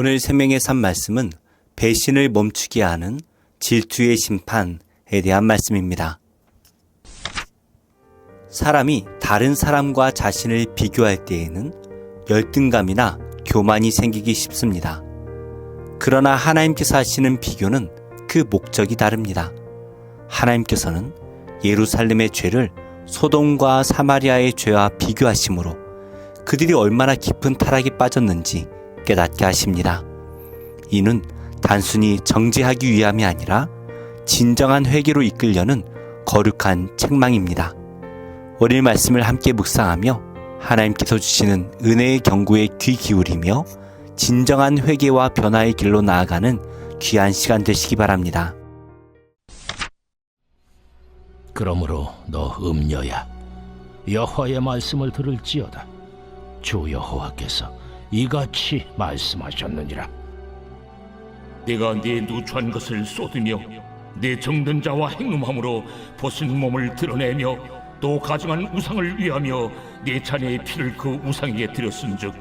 오늘 생명의 산 말씀은 배신을 멈추게 하는 질투의 심판에 대한 말씀입니다. 사람이 다른 사람과 자신을 비교할 때에는 열등감이나 교만이 생기기 쉽습니다. 그러나 하나님께서 하시는 비교는 그 목적이 다릅니다. 하나님께서는 예루살렘의 죄를 소돔과 사마리아의 죄와 비교하심으로 그들이 얼마나 깊은 타락에 빠졌는지 깨닫게 하십니다. 이는 단순히 정죄하기 위함이 아니라 진정한 회개로 이끌려는 거룩한 책망입니다. 오늘 말씀을 함께 묵상하며 하나님께서 주시는 은혜의 경고에 귀 기울이며 진정한 회개와 변화의 길로 나아가는 귀한 시간 되시기 바랍니다. 그러므로 너 음녀야, 여호와의 말씀을 들을지어다. 주 여호와께서 이같이 말씀하셨느니라. 내가 네 누추한 것을 쏟으며 내 정든 자와 행음함으로 벗은 몸을 드러내며 또 가증한 우상을 위하며 네 자녀의 피를 그 우상에게 드렸은즉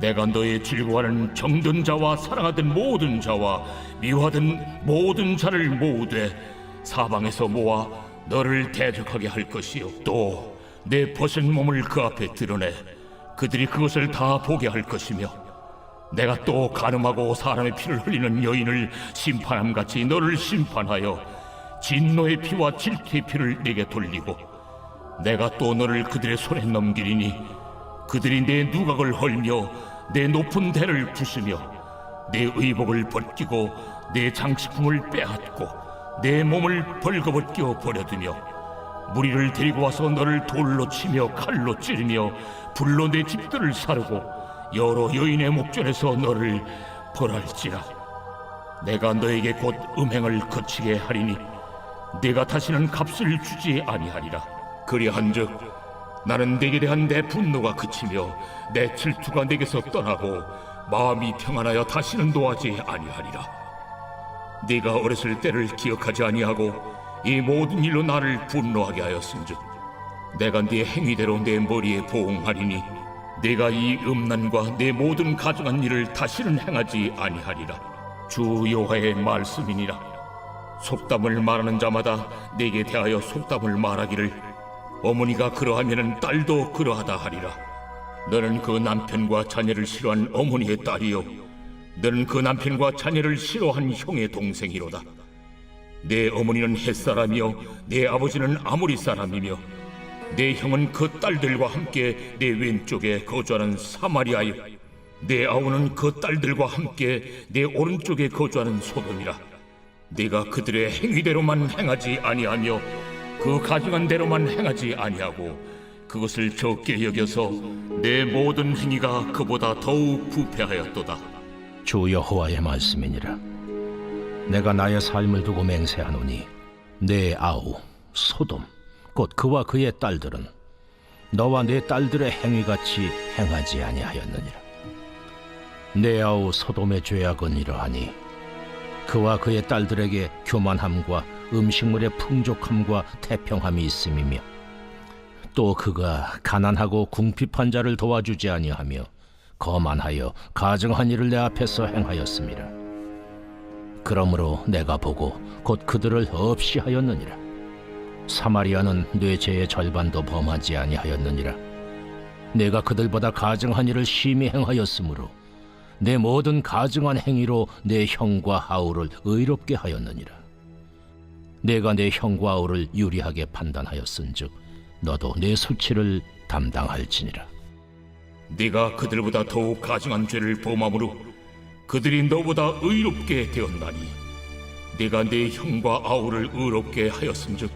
내가 너의 즐거워하는 정든 자와 사랑하던 모든 자와 미워하던 모든 자를 모으되 사방에서 모아 너를 대적하게 할 것이요 또 내 벗은 몸을 그 앞에 드러내 그들이 그것을 다 보게 할 것이며 내가 또 간음하고 사람의 피를 흘리는 여인을 심판함같이 너를 심판하여 진노의 피와 질투의 피를 내게 돌리고 내가 또 너를 그들의 손에 넘기리니 그들이 내 누각을 헐며 내 높은 대를 부수며 내 의복을 벗기고 내 장식품을 빼앗고 내 몸을 벌거벗겨 버려두며 무리를 데리고 와서 너를 돌로 치며 칼로 찌르며 불로 내 집들을 사르고 여러 여인의 목전에서 너를 벌할지라. 내가 너에게 곧 음행을 그치게 하리니 네가 다시는 값을 주지 아니하리라. 그리한즉 나는 네게 대한 내 분노가 그치며 내 질투가 네게서 떠나고 마음이 평안하여 다시는 노하지 아니하리라. 네가 어렸을 때를 기억하지 아니하고 이 모든 일로 나를 분노하게 하였은즉 내가 네 행위대로 내 머리에 보응하리니 네가 이 음란과 내 모든 가증한 일을 다시는 행하지 아니하리라. 주 여호와의 말씀이니라. 속담을 말하는 자마다 네게 대하여 속담을 말하기를 어머니가 그러하면은 딸도 그러하다 하리라. 너는 그 남편과 자녀를 싫어한 어머니의 딸이요 너는 그 남편과 자녀를 싫어한 형의 동생이로다. 내 어머니는 햇사람이요 내 아버지는 아모리 사람이며 내 형은 그 딸들과 함께 내 왼쪽에 거주하는 사마리아요 내 아우는 그 딸들과 함께 내 오른쪽에 거주하는 소돔이라. 네가 그들의 행위대로만 행하지 아니하며 그 가증한 대로만 행하지 아니하고 그것을 적게 여겨서 내 모든 행위가 그보다 더욱 부패하였도다. 주 여호와의 말씀이니라. 내가 나의 삶을 두고 맹세하노니 내 아우 소돔 곧 그와 그의 딸들은 너와 내 딸들의 행위같이 행하지 아니하였느니라. 내 아우 소돔의 죄악은 이러하니 그와 그의 딸들에게 교만함과 음식물의 풍족함과 태평함이 있음이며 또 그가 가난하고 궁핍한 자를 도와주지 아니하며 거만하여 가증한 일을 내 앞에서 행하였음이라. 그러므로 내가 보고 곧 그들을 없이 하였느니라. 사마리아는 내 죄의 절반도 범하지 아니하였느니라. 내가 그들보다 가증한 일을 심히 행하였으므로 내 모든 가증한 행위로 내 형과 아우를 의롭게 하였느니라. 내가 내 형과 아우를 유리하게 판단하였은즉 너도 내 수치를 담당할지니라. 네가 그들보다 더욱 가증한 죄를 범함으로 그들이 너보다 의롭게 되었나니 네가 내 형과 아우를 의롭게 하였은즉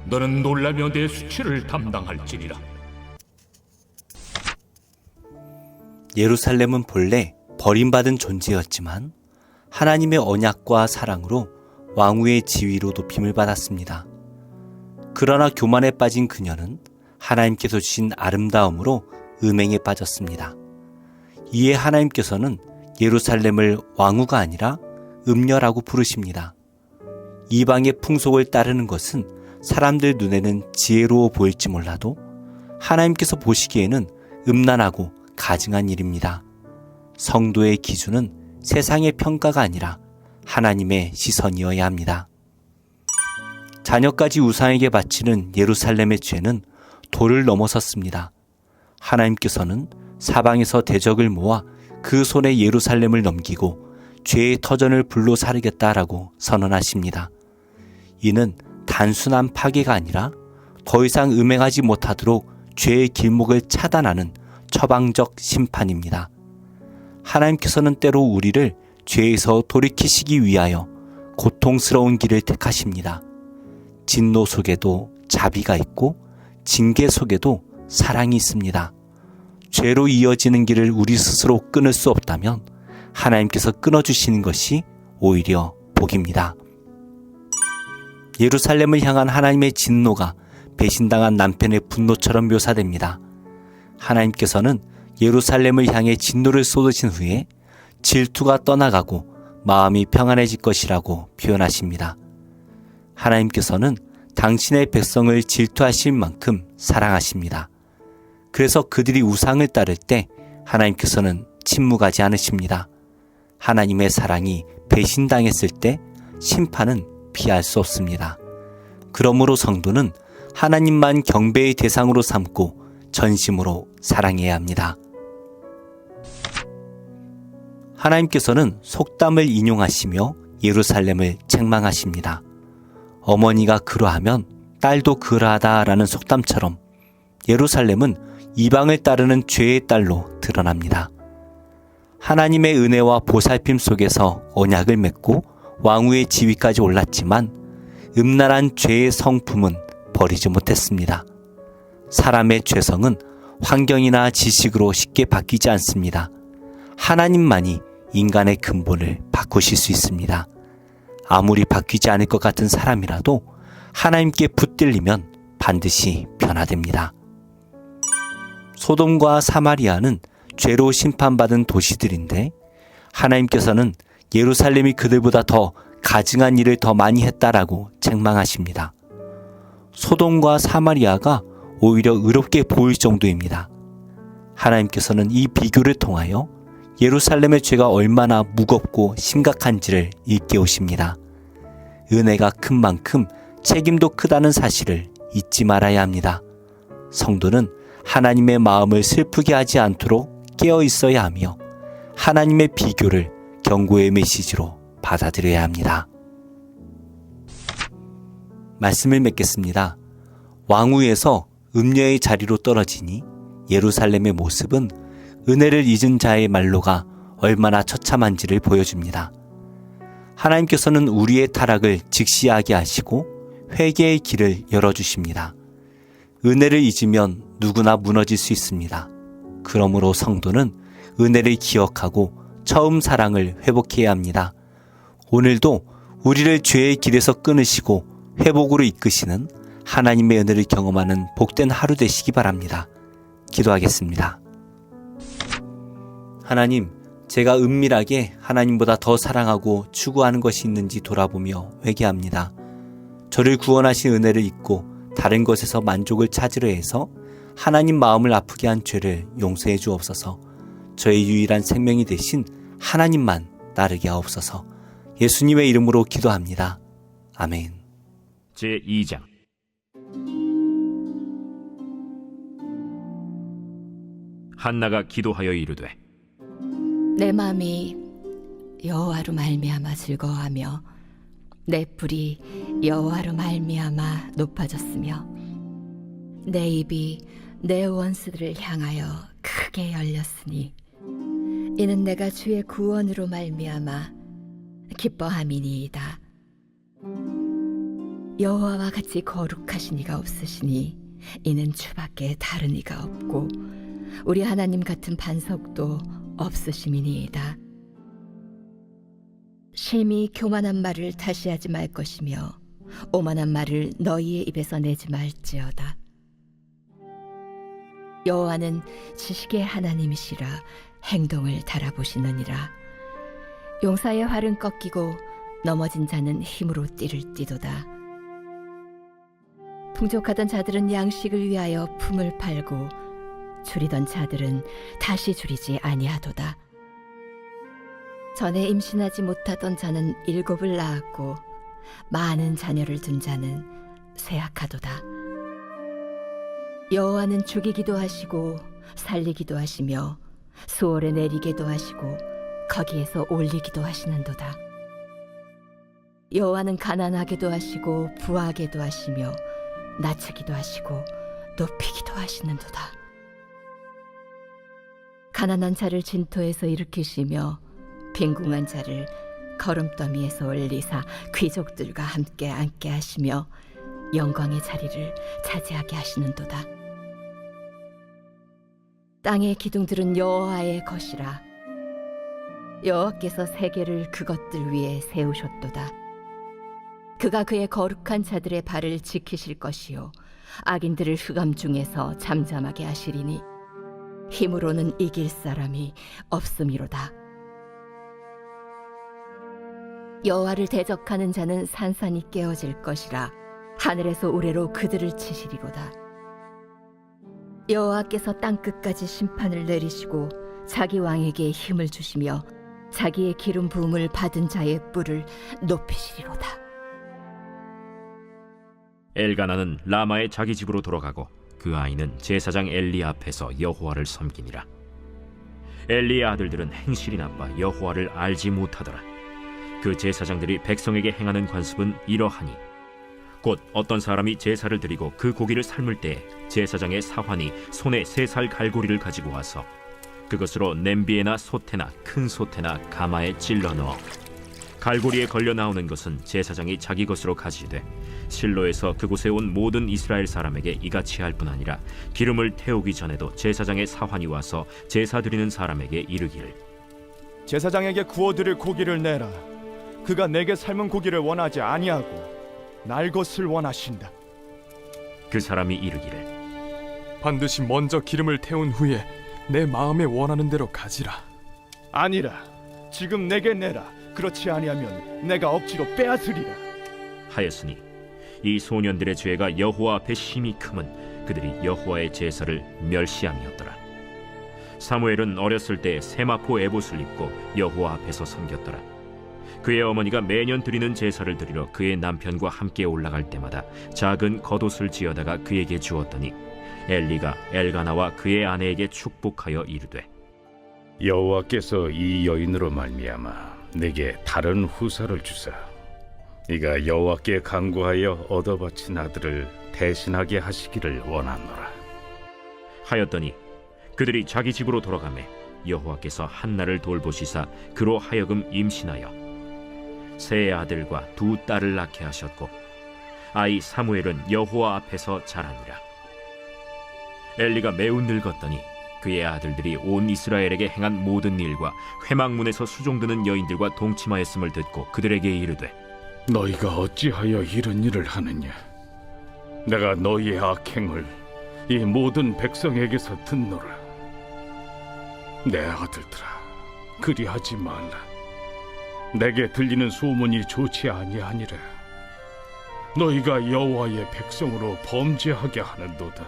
너는 놀라며 내 수치를 담당할지니라. 예루살렘은 본래 버림받은 존재였지만 하나님의 언약과 사랑으로 왕후의 지위로 높임을 받았습니다. 그러나 교만에 빠진 그녀는 하나님께서 주신 아름다움으로 음행에 빠졌습니다. 이에 하나님께서는 예루살렘을 왕후가 아니라 음녀라고 부르십니다. 이방의 풍속을 따르는 것은 사람들 눈에는 지혜로워 보일지 몰라도 하나님께서 보시기에는 음란하고 가증한 일입니다. 성도의 기준은 세상의 평가가 아니라 하나님의 시선이어야 합니다. 자녀까지 우상에게 바치는 예루살렘의 죄는 도를 넘어섰습니다. 하나님께서는 사방에서 대적을 모아 그 손에 예루살렘을 넘기고 죄의 터전을 불로 사르겠다라고 선언하십니다. 이는 단순한 파괴가 아니라 더 이상 음행하지 못하도록 죄의 길목을 차단하는 처방적 심판입니다. 하나님께서는 때로 우리를 죄에서 돌이키시기 위하여 고통스러운 길을 택하십니다. 진노 속에도 자비가 있고 징계 속에도 사랑이 있습니다. 죄로 이어지는 길을 우리 스스로 끊을 수 없다면 하나님께서 끊어주시는 것이 오히려 복입니다. 예루살렘을 향한 하나님의 진노가 배신당한 남편의 분노처럼 묘사됩니다. 하나님께서는 예루살렘을 향해 진노를 쏟으신 후에 질투가 떠나가고 마음이 평안해질 것이라고 표현하십니다. 하나님께서는 당신의 백성을 질투하실 만큼 사랑하십니다. 그래서 그들이 우상을 따를 때 하나님께서는 침묵하지 않으십니다. 하나님의 사랑이 배신당했을 때 심판은 피할 수 없습니다. 그러므로 성도는 하나님만 경배의 대상으로 삼고 전심으로 사랑해야 합니다. 하나님께서는 속담을 인용하시며 예루살렘을 책망하십니다. 어머니가 그러하면 딸도 그러하다라는 속담처럼 예루살렘은 이방을 따르는 죄의 딸로 드러납니다. 하나님의 은혜와 보살핌 속에서 언약을 맺고 왕후의 지위까지 올랐지만 음란한 죄의 성품은 버리지 못했습니다. 사람의 죄성은 환경이나 지식으로 쉽게 바뀌지 않습니다. 하나님만이 인간의 근본을 바꾸실 수 있습니다. 아무리 바뀌지 않을 것 같은 사람이라도 하나님께 붙들리면 반드시 변화됩니다. 소돔과 사마리아는 죄로 심판받은 도시들인데 하나님께서는 예루살렘이 그들보다 더 가증한 일을 더 많이 했다라고 책망하십니다. 소돔과 사마리아가 오히려 의롭게 보일 정도입니다. 하나님께서는 이 비교를 통하여 예루살렘의 죄가 얼마나 무겁고 심각한지를 일깨우십니다. 은혜가 큰 만큼 책임도 크다는 사실을 잊지 말아야 합니다. 성도는 하나님의 마음을 슬프게 하지 않도록 깨어 있어야 하며 하나님의 비교를 경고의 메시지로 받아들여야 합니다. 말씀을 맺겠습니다. 왕후에서 음녀의 자리로 떨어지니 예루살렘의 모습은 은혜를 잊은 자의 말로가 얼마나 처참한지를 보여줍니다. 하나님께서는 우리의 타락을 직시하게 하시고 회개의 길을 열어주십니다. 은혜를 잊으면 누구나 무너질 수 있습니다. 그러므로 성도는 은혜를 기억하고 처음 사랑을 회복해야 합니다. 오늘도 우리를 죄의 길에서 끊으시고 회복으로 이끄시는 하나님의 은혜를 경험하는 복된 하루 되시기 바랍니다. 기도하겠습니다. 하나님, 제가 은밀하게 하나님보다 더 사랑하고 추구하는 것이 있는지 돌아보며 회개합니다. 저를 구원하신 은혜를 잊고 다른 것에서 만족을 찾으려 해서 하나님 마음을 아프게 한 죄를 용서해 주옵소서. 저의 유일한 생명이 되신 하나님만 따르게 하옵소서. 예수님의 이름으로 기도합니다. 아멘. 제2장 한나가 기도하여 이르되 내 마음이 여호와로 말미암아 즐거워하며 내 뿔이 여호와로 말미암아 높아졌으며 내 입이 내 원수들을 향하여 크게 열렸으니 이는 내가 주의 구원으로 말미암아 기뻐함이니이다. 여호와와 같이 거룩하신 이가 없으시니 이는 주밖에 다른 이가 없고 우리 하나님 같은 반석도 없으심이니이다. 심히 교만한 말을 다시 하지 말 것이며 오만한 말을 너희의 입에서 내지 말지어다. 여호와는 지식의 하나님이시라 행동을 달아보시느니라. 용사의 활은 꺾이고 넘어진 자는 힘으로 띠를 띠도다. 풍족하던 자들은 양식을 위하여 품을 팔고 줄이던 자들은 다시 줄이지 아니하도다. 전에 임신하지 못하던 자는 7을 낳았고 많은 자녀를 둔 자는 쇠약하도다. 여호와는 죽이기도 하시고 살리기도 하시며 수월에 내리게도 하시고 거기에서 올리기도 하시는도다. 여호와는 가난하게도 하시고 부하게도 하시며 낮추기도 하시고 높이기도 하시는도다. 가난한 자를 진토에서 일으키시며 빈궁한 자를 거름더미에서 올리사 귀족들과 함께 앉게 하시며 영광의 자리를 차지하게 하시는도다. 땅의 기둥들은 여호와의 것이라. 여호와께서 세계를 그것들 위에 세우셨도다. 그가 그의 거룩한 자들의 발을 지키실 것이요 악인들을 흑암 중에서 잠잠하게 하시리니 힘으로는 이길 사람이 없음이로다. 여호와를 대적하는 자는 산산이 깨어질 것이라. 하늘에서 우레로 그들을 치시리로다. 여호와께서 땅끝까지 심판을 내리시고 자기 왕에게 힘을 주시며 자기의 기름 부음을 받은 자의 뿔을 높이시리로다. 엘가나는 라마의 자기 집으로 돌아가고 그 아이는 제사장 엘리 앞에서 여호와를 섬기니라. 엘리의 아들들은 행실이 나빠 여호와를 알지 못하더라. 그 제사장들이 백성에게 행하는 관습은 이러하니 곧 어떤 사람이 제사를 드리고 그 고기를 삶을 때에 제사장의 사환이 손에 3살 갈고리를 가지고 와서 그것으로 냄비에나 솥에나 큰 솥에나 가마에 찔러 넣어 갈고리에 걸려 나오는 것은 제사장이 자기 것으로 가지되 실로에서 그곳에 온 모든 이스라엘 사람에게 이같이 할 뿐 아니라 기름을 태우기 전에도 제사장의 사환이 와서 제사 드리는 사람에게 이르기를 제사장에게 구워드릴 고기를 내라. 그가 내게 삶은 고기를 원하지 아니하고 날 것을 원하신다. 그 사람이 이르기를 반드시 먼저 기름을 태운 후에 내 마음에 원하는 대로 가지라. 아니라 지금 내게 내라. 그렇지 아니하면 내가 억지로 빼앗으리라. 하였으니 이 소년들의 죄가 여호와 앞에 심히 크면 그들이 여호와의 제사를 멸시함이었더라. 사무엘은 어렸을 때 세마포 에봇을 입고 여호와 앞에서 섬겼더라. 그의 어머니가 매년 드리는 제사를 드리러 그의 남편과 함께 올라갈 때마다 작은 겉옷을 지어다가 그에게 주었더니 엘리가 엘가나와 그의 아내에게 축복하여 이르되 여호와께서 이 여인으로 말미암아 내게 다른 후사를 주사 네가 여호와께 간구하여 얻어 바친 아들을 대신하게 하시기를 원하노라. 하였더니 그들이 자기 집으로 돌아가매 여호와께서 한나를 돌보시사 그로 하여금 임신하여 세 아들과 2 딸을 낳게 하셨고 아이 사무엘은 여호와 앞에서 자라니라. 엘리가 매우 늙었더니 그의 아들들이 온 이스라엘에게 행한 모든 일과 회막문에서 수종드는 여인들과 동침하였음을 듣고 그들에게 이르되 너희가 어찌하여 이런 일을 하느냐? 내가 너희의 악행을 이 모든 백성에게서 듣노라. 내 아들들아, 그리하지 말라. 내게 들리는 소문이 좋지 아니하니라. 너희가 여호와의 백성으로 범죄하게 하는도다.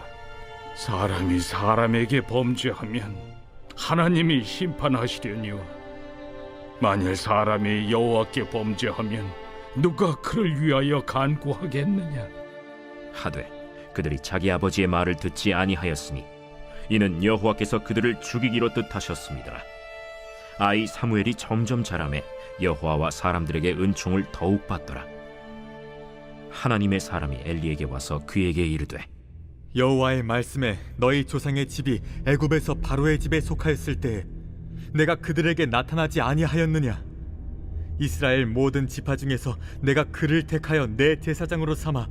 사람이 사람에게 범죄하면 하나님이 심판하시려니와 만일 사람이 여호와께 범죄하면 누가 그를 위하여 간구하겠느냐? 하되 그들이 자기 아버지의 말을 듣지 아니하였으니 이는 여호와께서 그들을 죽이기로 뜻하셨습니다. 아이 사무엘이 점점 자라매 여호와와 사람들에게 은총을 더욱 받더라. 하나님의 사람이 엘리에게 와서 그에게 이르되 여호와의 말씀에 너희 조상의 집이 애굽에서 바로의 집에 속하였을 때에 내가 그들에게 나타나지 아니하였느냐? 이스라엘 모든 지파 중에서 내가 그를 택하여 내 제사장으로 삼아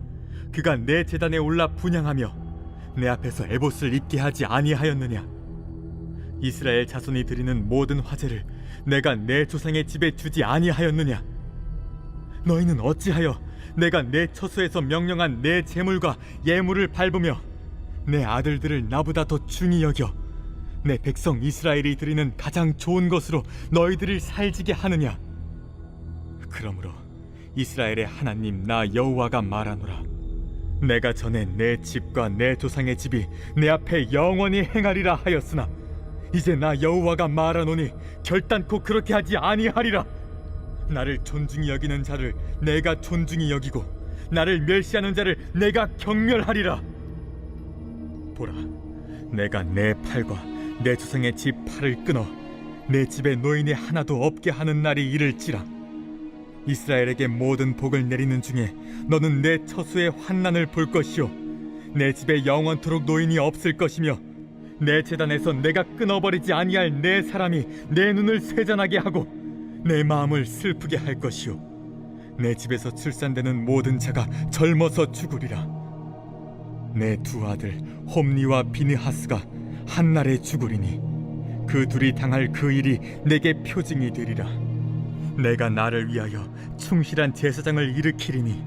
그가 내 제단에 올라 분향하며 내 앞에서 에봇을 입게 하지 아니하였느냐? 이스라엘 자손이 드리는 모든 화제를 내가 내 조상의 집에 주지 아니하였느냐? 너희는 어찌하여 내가 내 처소에서 명령한 내 제물과 예물을 밟으며 내 아들들을 나보다 더 중히 여겨 내 백성 이스라엘이 드리는 가장 좋은 것으로 너희들을 살지게 하느냐? 그러므로 이스라엘의 하나님 나 여호와가 말하노라. 내가 전에 내 집과 내 조상의 집이 내 앞에 영원히 행하리라 하였으나 이제 나 여호와가 말하노니 결단코 그렇게 하지 아니하리라. 나를 존중히 여기는 자를 내가 존중히 여기고 나를 멸시하는 자를 내가 경멸하리라. 보라, 내가 내 팔과 내 조상의 집 팔을 끊어 내 집에 노인이 하나도 없게 하는 날이 이를지라. 이스라엘에게 모든 복을 내리는 중에 너는 내 처소의 환난을 볼 것이요 내 집에 영원토록 노인이 없을 것이며 내 제단에서 내가 끊어버리지 아니할 내 사람이 내 눈을 쇠잔하게 하고 내 마음을 슬프게 할 것이요 내 집에서 출산되는 모든 자가 젊어서 죽으리라. 내 두 아들 홈니와 비느하스가 한날에 죽으리니 그 둘이 당할 그 일이 내게 표징이 되리라. 내가 나를 위하여 충실한 제사장을 일으키리니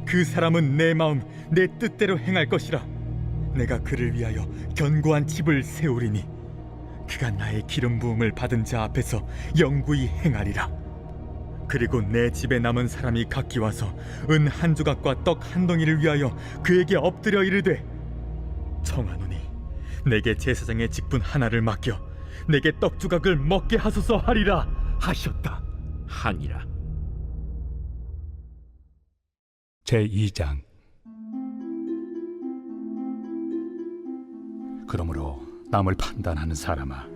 그 사람은 내 마음 내 뜻대로 행할 것이라. 내가 그를 위하여 견고한 집을 세우리니 그가 나의 기름 부음을 받은 자 앞에서 영구히 행하리라. 그리고 내 집에 남은 사람이 각기 와서 은 한 조각과 떡 한 덩이를 위하여 그에게 엎드려 이르되 청하노니 내게 제사장의 직분 하나를 맡겨 내게 떡 조각을 먹게 하소서 하리라 하셨다. 하니라. 제2장. 그러므로 남을 판단하는 사람아,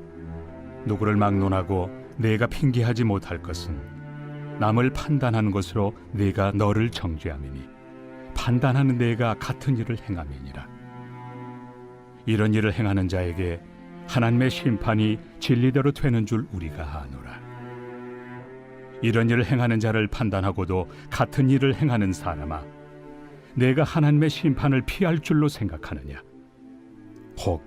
누구를 막론하고 내가 핑계하지 못할 것은 남을 판단하는 것으로 네가 너를 정죄함이니 판단하는 내가 같은 일을 행함이니라. 이런 일을 행하는 자에게 하나님의 심판이 진리대로 되는 줄 우리가 아노라. 이런 일을 행하는 자를 판단하고도 같은 일을 행하는 사람아, 내가 하나님의 심판을 피할 줄로 생각하느냐? 혹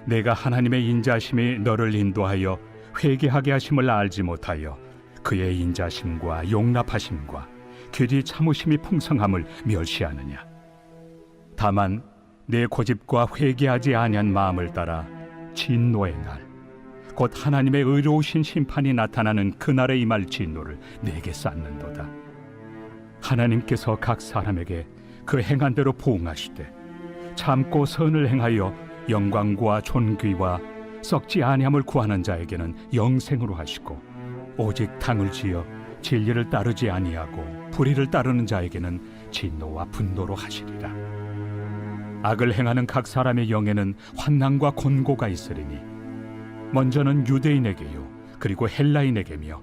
내가 하나님의 인자심이 너를 인도하여 회개하게 하심을 알지 못하여 그의 인자심과 용납하심과 길이 참으심이 풍성함을 멸시하느냐? 다만 내 고집과 회개하지 아니한 마음을 따라 진노의 날, 곧 하나님의 의로우신 심판이 나타나는 그날에 임할 진노를 내게 쌓는도다. 하나님께서 각 사람에게 그 행한 대로 보응하시되 참고 선을 행하여 영광과 존귀와 썩지 아니함을 구하는 자에게는 영생으로 하시고, 오직 당을 지어 진리를 따르지 아니하고 불의를 따르는 자에게는 진노와 분노로 하시리라. 악을 행하는 각 사람의 영에는 환난과 곤고가 있으리니 먼저는 유대인에게요 그리고 헬라인에게며,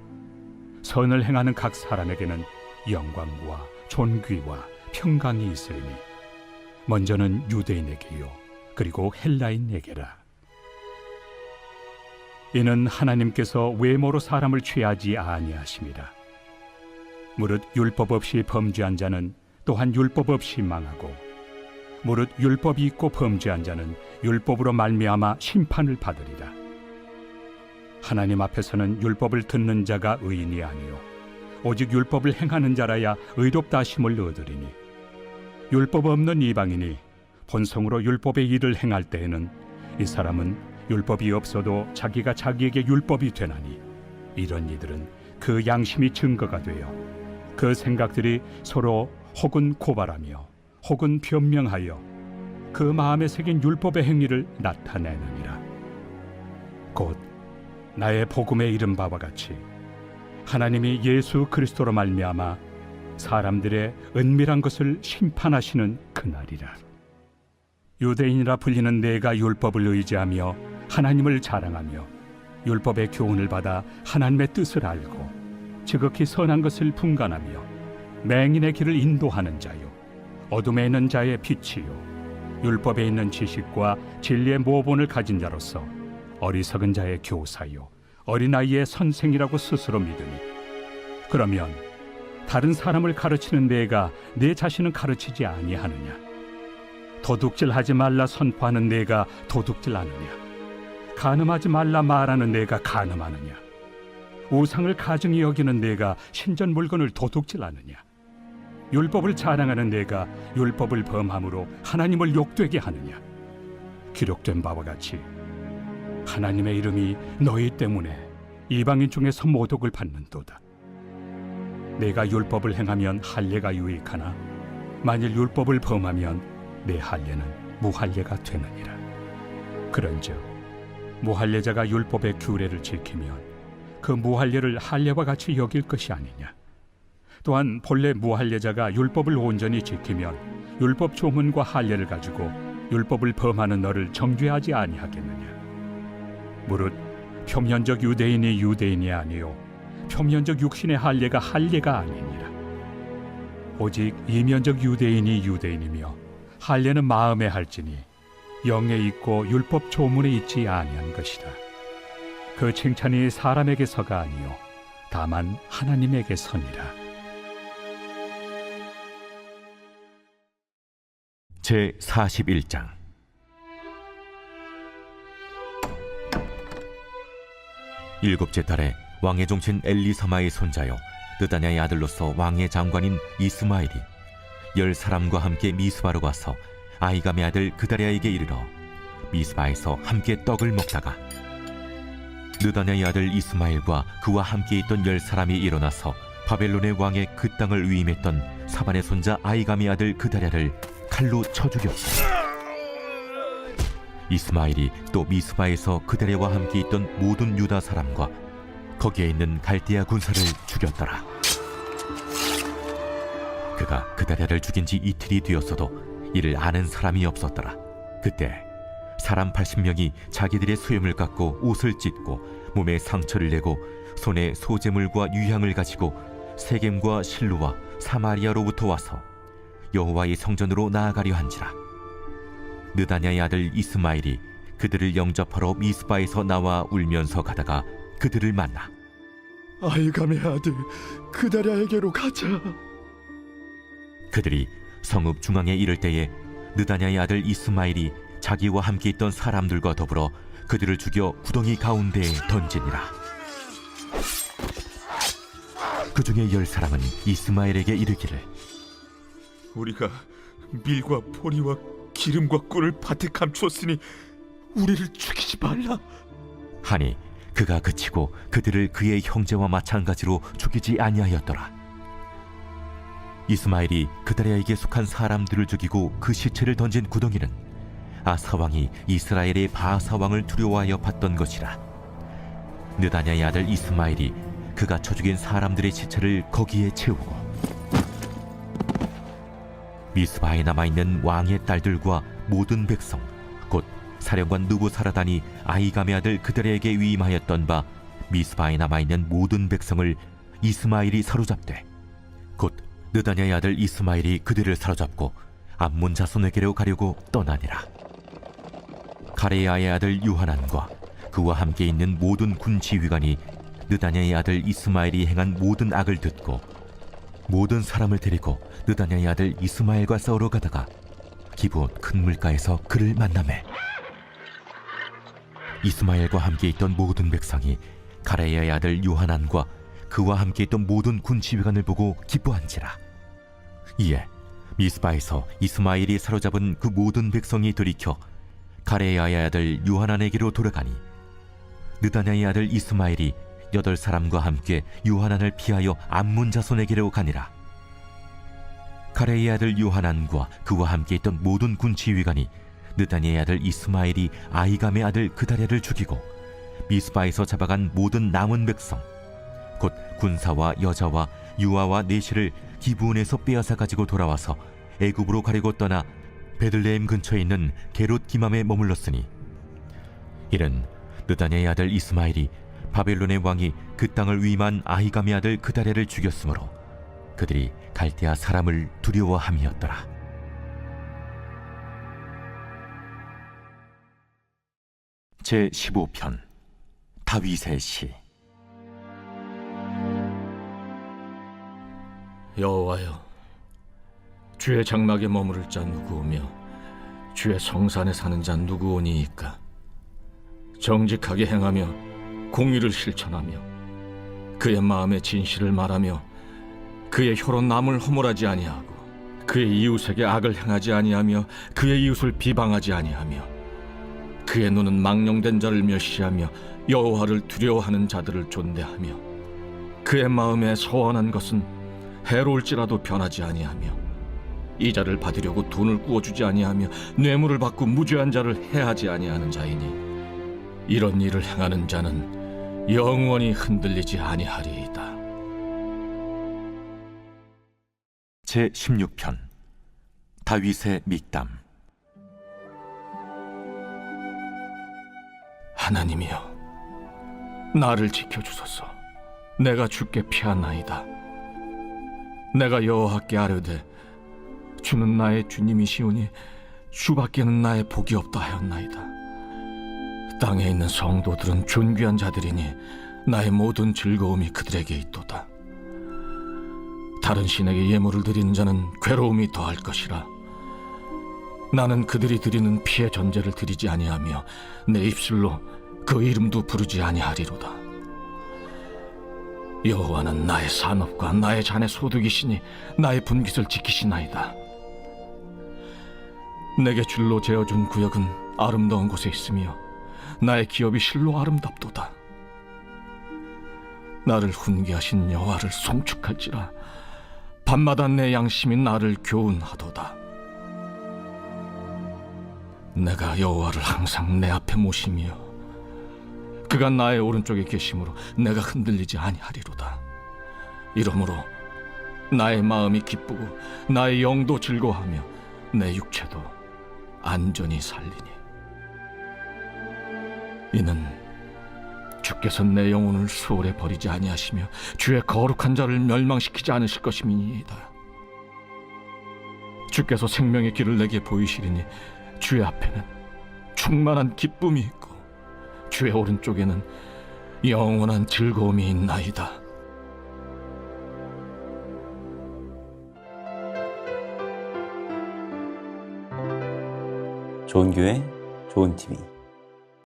선을 행하는 각 사람에게는 영광과 존귀와 평강이 있으리니 먼저는 유대인에게요 그리고 헬라인에게라. 이는 하나님께서 외모로 사람을 취하지 아니하심이라. 무릇 율법 없이 범죄한 자는 또한 율법 없이 망하고, 무릇 율법이 있고 범죄한 자는 율법으로 말미암아 심판을 받으리라. 하나님 앞에서는 율법을 듣는 자가 의인이 아니요 오직 율법을 행하는 자라야 의롭다 하심을 얻으리니, 율법 없는 이방인이 본성으로 율법의 일을 행할 때에는 이 사람은 율법이 없어도 자기가 자기에게 율법이 되나니, 이런 이들은 그 양심이 증거가 되어 그 생각들이 서로 혹은 고발하며 혹은 변명하여 그 마음에 새긴 율법의 행위를 나타내느니라. 곧 나의 복음에 이른 바와 같이 하나님이 예수 그리스도로 말미암아 사람들의 은밀한 것을 심판하시는 그날이라. 유대인이라 불리는 내가 율법을 의지하며 하나님을 자랑하며 율법의 교훈을 받아 하나님의 뜻을 알고 지극히 선한 것을 분간하며 맹인의 길을 인도하는 자요 어둠에 있는 자의 빛이요 율법에 있는 지식과 진리의 모본을 가진 자로서 어리석은 자의 교사요 어린아이의 선생이라고 스스로 믿으니, 그러면 다른 사람을 가르치는 내가 내 자신은 가르치지 아니하느냐? 도둑질하지 말라 선포하는 내가 도둑질하느냐? 간음하지 말라 말하는 내가 간음하느냐? 우상을 가증히 여기는 내가 신전 물건을 도둑질하느냐? 율법을 자랑하는 내가 율법을 범함으로 하나님을 욕되게 하느냐? 기록된 바와 같이 하나님의 이름이 너희 때문에 이방인 중에서 모독을 받는도다. 내가 율법을 행하면 할례가 유익하나 만일 율법을 범하면 내 할례는 무할례가 되느니라. 그런즉 무할례자가 율법의 규례를 지키면 그 무할례를 할례와 같이 여길 것이 아니냐. 또한 본래 무할례자가 율법을 온전히 지키면 율법 조문과 할례를 가지고 율법을 범하는 너를 정죄하지 아니하겠느냐. 무릇 표면적 유대인이 유대인이 아니요 표면적 육신의 할례가 할례가 아니니라. 오직 이면적 유대인이 유대인이며 할례는 마음에 할지니 영에 있고 율법 조문에 있지 아니한 것이라. 그 칭찬이 사람에게서가 아니요 다만 하나님에게서니라. 제 41장. 일곱째 달에 왕의 종친 엘리사마의 손자요 느다냐의 아들로서 왕의 장관인 이스마엘이 10사람과 함께 미스바로 가서 아히감의 아들 그다랴에게 이르러 미스바에서 함께 떡을 먹다가 느다냐의 아들 이스마엘과 그와 함께 있던 10사람이 일어나서 바벨론의 왕의 그 땅을 위임했던 사반의 손자 아히감의 아들 그다랴를 칼로 쳐 죽였고, 이스마엘이 또 미스바에서 그다랴와 함께 있던 모든 유다 사람과 거기에 있는 갈대아 군사를 죽였더라. 그가 그다랴를 죽인 지 이틀이 되었어도 이를 아는 사람이 없었더라. 그때 사람 80명이 자기들의 수염을 깎고 옷을 찢고 몸에 상처를 내고 손에 소재물과 유향을 가지고 세겜과 실로와 사마리아로부터 와서 여호와의 성전으로 나아가려 한지라. 느다냐의 아들 이스마엘이 그들을 영접하러 미스바에서 나와 울면서 가다가 그들을 만나 아히감의 아들 그다랴에게로 가자. 그들이 성읍 중앙에 이를 때에 느다냐의 아들 이스마엘이 자기와 함께 있던 사람들과 더불어 그들을 죽여 구덩이 가운데에 던지니라. 그 중에 10사람은 이스마엘에게 이르기를 우리가 밀과 보리와 기름과 꿀을 밭에 감추었으니 우리를 죽이지 말라 하니 그가 그치고 그들을 그의 형제와 마찬가지로 죽이지 아니하였더라. 이스마엘이 그다랴에게 속한 사람들을 죽이고 그 시체를 던진 구덩이는 아사왕이 이스라엘의 바하사왕을 두려워하여 봤던 것이라. 느다냐의 아들 이스마엘이 그가 쳐 죽인 사람들의 시체를 거기에 채우고 미스바에 남아있는 왕의 딸들과 모든 백성 곧 사령관 느부사라단이 아히감의 아들 그다랴에게 위임하였던 바 미스바에 남아있는 모든 백성을 이스마엘이 사로잡되 곧 느다냐의 아들 이스마엘이 그들을 사로잡고 암몬 자손에게로 가려고 떠나니라. 가레야의 아들 요하난과 그와 함께 있는 모든 군 지휘관이 느다냐의 아들 이스마엘이 행한 모든 악을 듣고 모든 사람을 데리고 느다냐의 아들 이스마엘과 싸우러 가다가 기브온 큰 물가에서 그를 만나매 이스마엘과 함께 있던 모든 백성이 가레야의 아들 요하난과 그와 함께 있던 모든 군 지휘관을 보고 기뻐한지라. 이에 미스바에서 이스마엘이 사로잡은 그 모든 백성이 돌이켜 가레야의 아들 요하난에게로 돌아가니 느다냐의 아들 이스마엘이 8사람과 함께 요하난을 피하여 암몬 자손에게로 가니라. 가레야의 아들 요하난과 그와 함께 있던 모든 군 지휘관이 느다냐의 아들 이스마엘이 아히감의 아들 그다랴를 죽이고 미스바에서 잡아간 모든 남은 백성 곧 군사와 여자와 유아와 내시를 기브온에서 빼앗아 가지고 돌아와서 애굽으로 가려고 떠나 베들레헴 근처에 있는 게롯 기맘에 머물렀으니 이는 느다냐의 아들 이스마엘이 바벨론의 왕이 그 땅을 위임한 아히감의 아들 그다랴를 죽였으므로 그들이 갈대아 사람을 두려워함이었더라. 제 15편 다윗의 시. 여호와여, 주의 장막에 머무를 자 누구오며 주의 성산에 사는 자 누구오니이까? 정직하게 행하며 공의를 실천하며 그의 마음의 진실을 말하며 그의 혀로 남을 허물하지 아니하고 그의 이웃에게 악을 행하지 아니하며 그의 이웃을 비방하지 아니하며 그의 눈은 망령된 자를 멸시하며 여호와를 두려워하는 자들을 존대하며 그의 마음에 서원한 것은 해로울지라도 변하지 아니하며 이자를 받으려고 돈을 구워주지 아니하며 뇌물을 받고 무죄한 자를 해하지 아니하는 자이니 이런 일을 행하는 자는 영원히 흔들리지 아니하리이다. 제 16편 다윗의 믹담. 하나님이여, 나를 지켜주소서. 내가 주께 피하나이다. 내가 여호와께 아뢰되 주는 나의 주님이시오니 주밖에는 나의 복이 없다 하였나이다. 땅에 있는 성도들은 존귀한 자들이니 나의 모든 즐거움이 그들에게 있도다. 다른 신에게 예물을 드리는 자는 괴로움이 더할 것이라. 나는 그들이 드리는 피의 전제를 드리지 아니하며 내 입술로 그 이름도 부르지 아니하리로다. 여호와는 나의 산업과 나의 잔의 소득이시니 나의 분깃을 지키시나이다. 내게 줄로 재어준 구역은 아름다운 곳에 있으며 나의 기업이 실로 아름답도다. 나를 훈계하신 여호와를 송축할지라. 밤마다 내 양심이 나를 교훈하도다. 내가 여호와를 항상 내 앞에 모시며 그가 나의 오른쪽에 계심으로 내가 흔들리지 아니하리로다. 이러므로 나의 마음이 기쁘고 나의 영도 즐거워하며 내 육체도 안전히 살리니, 이는 주께서 내 영혼을 수월에 버리지 아니하시며 주의 거룩한 자를 멸망시키지 않으실 것임이니이다. 주께서 생명의 길을 내게 보이시리니 주의 앞에는 충만한 기쁨이 있고 주의 오른쪽에는 영원한 즐거움이 있나이다. 좋은 교회, 좋은 TV.